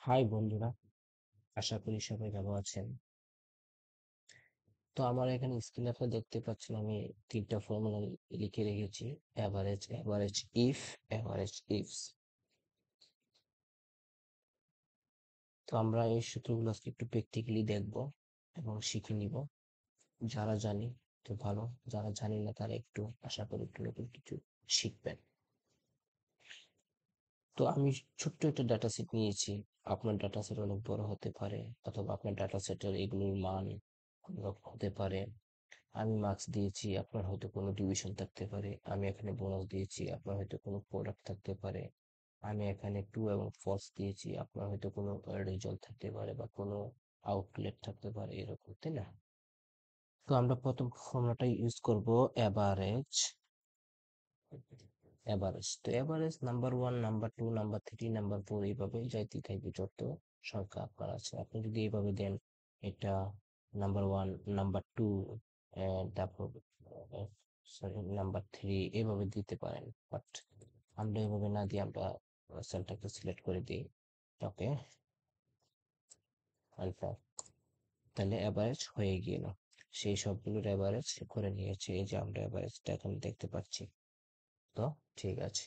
High বন্ধুরা, আশা করি সবাই ভালো আছেন। তো আমার এখানে স্ক্রিনে আপনারা দেখতে পাচ্ছেন আমি তিনটা ফর্মুলা লিখে রেখেছি। Average, average if, average ifs. তো আমরা এই সূত্রগুলো আজকে একটু প্র্যাকটিক্যালি দেখব এবং শিখে নিব। যারা জানি তো ভালো, যারা জানি না তারা একটু আশা করি একটু নতুন কিছু শিখবেন। তো আমি ছোট্ট একটা ডাটা সেট নিয়েছি। আপনার ডাটা সেট অনেক বড় হতে পারে, অথবা আপনার ডাটা সেটের এগুলোর মান অন্যরকম হতে পারে। আমি মার্কস দিয়েছি, আপনার হয়তো কোনো ডিভিশন থাকতে পারে। আমি এখানে বোনাস দিয়েছি, আপনার হয়তো কোনো প্রোডাক্ট থাকতে পারে। আমি এখানে ট্রু এবং ফলস দিয়েছি, আপনার হয়তো কোনো রেজাল্ট থাকতে পারে বা কোনো আউটলেট থাকতে পারে, এরকম, তাই না? তো আমরা প্রথম ফর্মুলাটা ইউজ করব অ্যাভারেজ। অ্যাভারেজ তো average number one, number two, number three, number four, এইভাবে যাইতে থাকবে যত সংখ্যা আপনার আছে। আপনি যদি এইভাবে দেন, এটা নাম্বার ওয়ান, নাম্বার টু, তারপর সরি নাম্বার থ্রি, এভাবে দিতে পারেন। বাট আমরা এভাবে না দিয়ে আমরা সেলটাকে সিলেক্ট করে দিই। ওকে, আলফা, তাহলে অ্যাভারেজ হয়ে গেল। সেই সবগুলোর অ্যাভারেজ করে নিয়েছে, এই যে আমরা অ্যাভারেজটা এখন দেখতে পাচ্ছি। তো ঠিক আছে,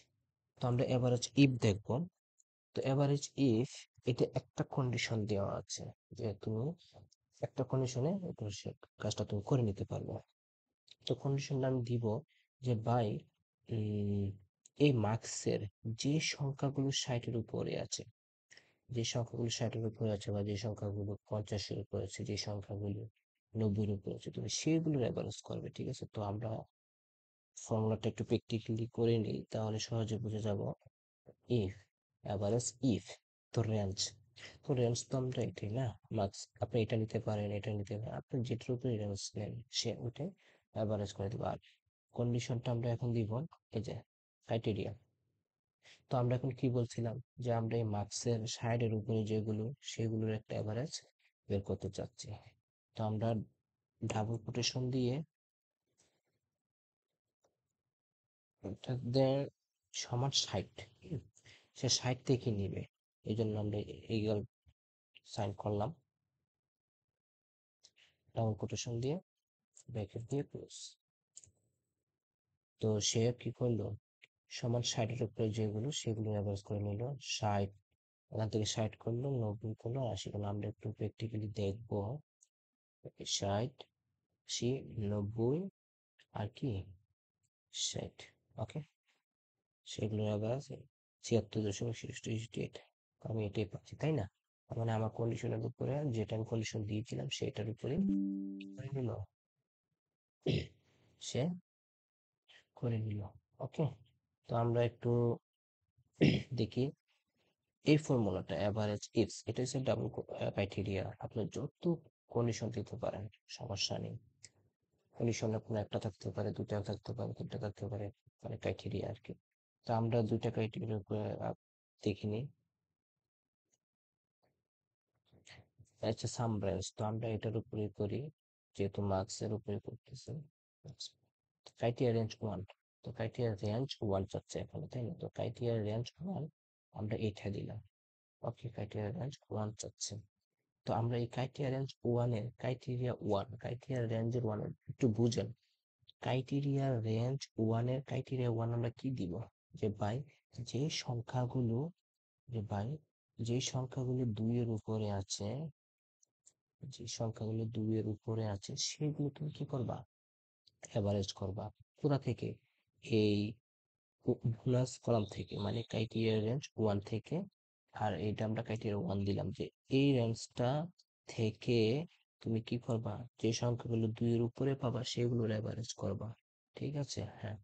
তো আমরা এভারেজ ইফ দেখব। তো এভারেজ ইফ, এটা একটা কন্ডিশন দেওয়া আছে যে তুমি একটা কন্ডিশনে কাজটা তুমি করে নিতে পারবে। তো কন্ডিশনটা আমি দিব যে বাই এই মার্কসের যে সংখ্যাগুলো 60-এর উপরে আছে, যে সংখ্যাগুলো 60-এর উপরে আছে, বা যে সংখ্যাগুলো 50-এর উপরে আছে, যে সংখ্যাগুলো 90-এর উপরে আছে, তুমি সেগুলোর অ্যাভারেজ করবে। ঠিক আছে, তো আমরা ফর্মুলাটা একটু প্র্যাকটিক্যালি করে নিই, তাহলে সহজে বুঝে যাব। ইফ, অ্যাভারেজ ইফ, তো রেঞ্জ, তো রেঞ্জ তো আমরা এটাই না, মার্কস আপনি এটা নিতে পারেন, এটা নিতে পারেন, আপনি যেটার উপরে রেঞ্জ নেন সে ওইটাই অ্যাভারেজ করে দেবো। আর কন্ডিশনটা আমরা এখন দিব এই যে ক্রাইটেরিয়া। তো আমরা এখন কি বলছিলাম, যে আমরা এই মার্কসের 60-এর উপরে যেগুলো, সেগুলোর একটা অ্যাভারেজ বের করতে চাচ্ছি। তো আমরা ডাবল কোটেশন দিয়ে এটা দেন সমান 60, সে 60 থেকে নিবে, এই জন্য আমরা এইগুলো সাইন করলাম ডাবল কোটেশন দিয়ে, ব্র্যাকেট দিয়ে ক্লোজ। তো সে কি করলো, সমান 60-এর উপরে যেগুলো সেগুলো অ্যাভারেজ করে নিল। 60, ওখান থেকে 60 করলো, 90 করলো, 80 করলো। আমরা একটু প্র্যাকটিক্যালি দেখবো। 60, 80, 90, আর কি 60। ওকে, সেগুলো অ্যাভারেজ 76.68। আমি এটাই পাচ্ছি, তাই না? তার মানে আমার কন্ডিশনের উপরে, যেটা আমি কন্ডিশন দিয়েছিলাম সেটার উপরে করে নিল, সে করে নিল। ওকে, তো আমরা একটু দেখি এই ফর্মুলাটা অ্যাভারেজ ইফস, এটা হচ্ছে ডাবল ক্রাইটেরিয়া। আপনি যত কন্ডিশন দিতে পারেন, সমস্যা নেই। কন্ডিশনে কোনো একটা থাকতে পারে, দুটা থাকতে পারে, তিনটা থাকতে পারে, মানে ক্রাইটেরিয়া আর কি। তো আমরা দুইটা ক্রাইটেরিয়ার উপরে দেখিনি। আচ্ছা, সাম ব্রাঞ্চ, তো আমরা এটার উপরে করি, যেহেতু মার্কসের উপরে করতেছি। ক্রাইটেরিয়া রেঞ্জ ওয়ান, তো ক্রাইটেরিয়া রেঞ্জ ওয়ান চাচ্ছে এখানে, তাই না? তো ক্রাইটেরিয়া রেঞ্জ ওয়ান আমরা এটা দিলাম। ওকে, ক্রাইটেরিয়া রেঞ্জ ওয়ান চাচ্ছে। তো আমরা এই ক্রাইটেরিয়া রেঞ্জ ওয়ানের ক্রাইটেরিয়া ওয়ান, ক্রাইটেরিয়া রেঞ্জের ওয়ান একটু বুঝেন। ক্রাইটেরিয়া রেঞ্জ ওয়ানের ক্রাইটেরিয়া ওয়ান আমরা কি দিব, যে বাই যে সংখ্যাগুলো, যে বাই যে সংখ্যাগুলো 2-এর উপরে আছে, যে সংখ্যাগুলো 2-এর উপরে আছে সেগুলো তুমি কি করবা, এভারেজ করবা। কোথা থেকে, এই বোনাস কলাম থেকে, মানে ক্রাইটেরিয়া রেঞ্জ ওয়ান থেকে। আর এইটা আমরা ক্রাইটেরিয়া ওয়ান দিলাম, যে এই রেঞ্জটা থেকে তুমি কি করবা, যে সংখ্যাগুলো 2-এর উপরে পাবা সেগুলোর অ্যাভারেজ করবা। ঠিক আছে, হ্যাঁ।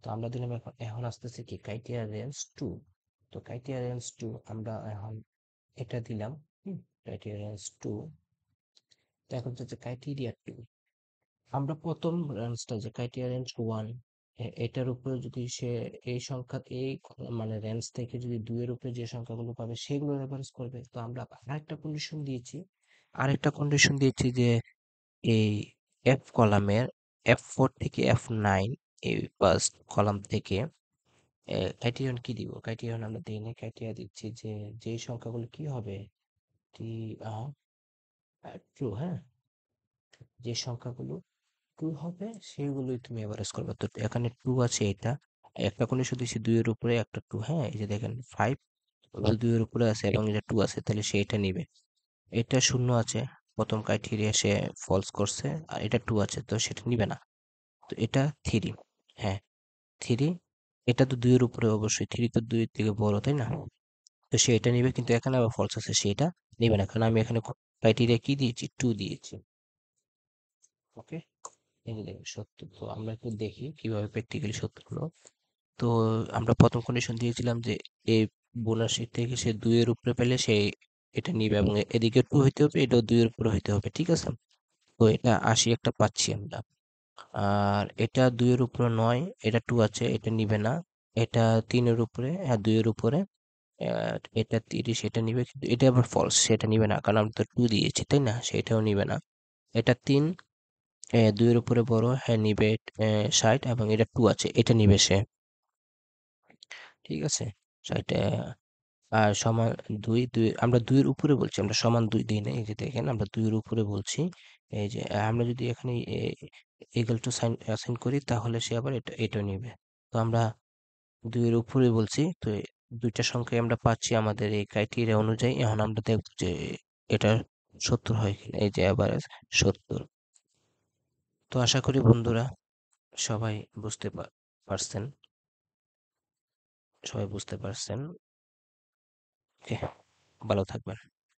তো আমরা দিলাম, এখন এখন আসতেছে কি ক্রাইটেরিয়া রেঞ্জ টু। তো ক্রাইটেরিয়া রেঞ্জ টু আমরা এখন এটা দিলাম, ক্রাইটেরিয়া রেঞ্জ টু। তো এখন হচ্ছে ক্রাইটেরিয়া টু, আমরা প্রথম রেঞ্জটা যে ক্রাইটেরিয়া রেঞ্জ ওয়ান, এটার উপরে যদি সে এই সংখ্যা, এই মানে রেঞ্জ থেকে যদি 2-এর উপরে যে সংখ্যাগুলো পাবে সেগুলো এভারেজ করবে। তো আমরা আরেকটা কন্ডিশন দিয়েছি যে এই এফ কলামের F4 থেকে F9, এই ফার্স্ট কলাম থেকে ক্রাইটেরিয়ন কি দিব? ক্রাইটেরিয়ন আমরা দেই নাই। ক্রাইটেরিয়া দিচ্ছি যে যেই সংখ্যাগুলো কি হবে টি ট্রু, হ্যাঁ? যে সংখ্যাগুলো ট্রু হবে সেগুলোই তুমি এভারেজ করবে। তো এখানে ট্রু আছে এটা। একটা কন্ডিশন দিচ্ছি 2 এর উপরে একটা ট্রু, হ্যাঁ? এই যে দেখেন 5 2 এর উপরে আছে এবং এটা 2 আছে, তাহলে সে এটা নিবে। এটা 0 আছে, প্রথম ক্রাইটেরিয়া সে ফলস করছে, আর এটা 2 আছে তো সেটা নিবে না। তো এটা 3, হ্যাঁ 3, এটা তো 2 এর উপরে, অবশ্যই 3 তো 2 এর থেকে বড়, তাই না? তো সে এটা নিবে, কিন্তু এখানে আবার ফলস আছে, সে এটা নিবে না, কারণ আমি এখানে ক্রাইটেরিয়া কি দিয়েছি, 2 দিয়েছি। ওকে, এই যে দেখেন সত্য। তো আমরা একটু দেখি কিভাবে প্র্যাকটিক্যালি সত্য হলো। তো আমরা প্রথম কন্ডিশন দিয়েছিলাম যে এই বোনাস শিট থেকে সে 2 এর উপরে পেলে সে এটা নিবে, এবং এদিকে 2 হইতে হবে, এটাও 2 এর উপরে হইতে হবে, ঠিক আছে? তো এটা 80 একটা পাচ্ছি আমরা। আর এটা 2 এর উপরে নয়, এটা 2 আছে, এটা নিবে না। এটা 3 এর উপরে, হ্যাঁ 2 এর উপরে, এটা 30, এটা নিবে, কিন্তু এটা আবার ফলস, সেটা নিবে না, কারণ আমরা তো 2 দিয়েছি, তাই না? সেটাও নিবে না। এটা 3, 2 এর উপরে বড়, হ্যাঁ নিবে, 60, এবং এটা 2 আছে, এটা নিবে সে, ঠিক আছে? 60, আর সমান 2, 2 আমরা 2 এর উপরে বলছি, আমরা সমান 2 দিই না। এই যে দেখেন আমরা 2 এর উপরে বলছি। এই যে আমরা যদি এখানে ইকুয়াল টু সাইন সাইন করি, তাহলে সে আবার এটা নিবে। তো আমরা 2 এর উপরে বলছি। তো দুইটা সংখ্যায় আমরা পাচ্ছি আমাদের এই ক্রাইটেরিয়া অনুযায়ী। এখন আমরা দেখব যে এটা 70 হয় কিনা। এই যে আবার 70। তো আশা করি বন্ধুরা সবাই বুঝতে পারছেন, সবাই বুঝতে পারছেন। ওকে, ভালো থাকবেন।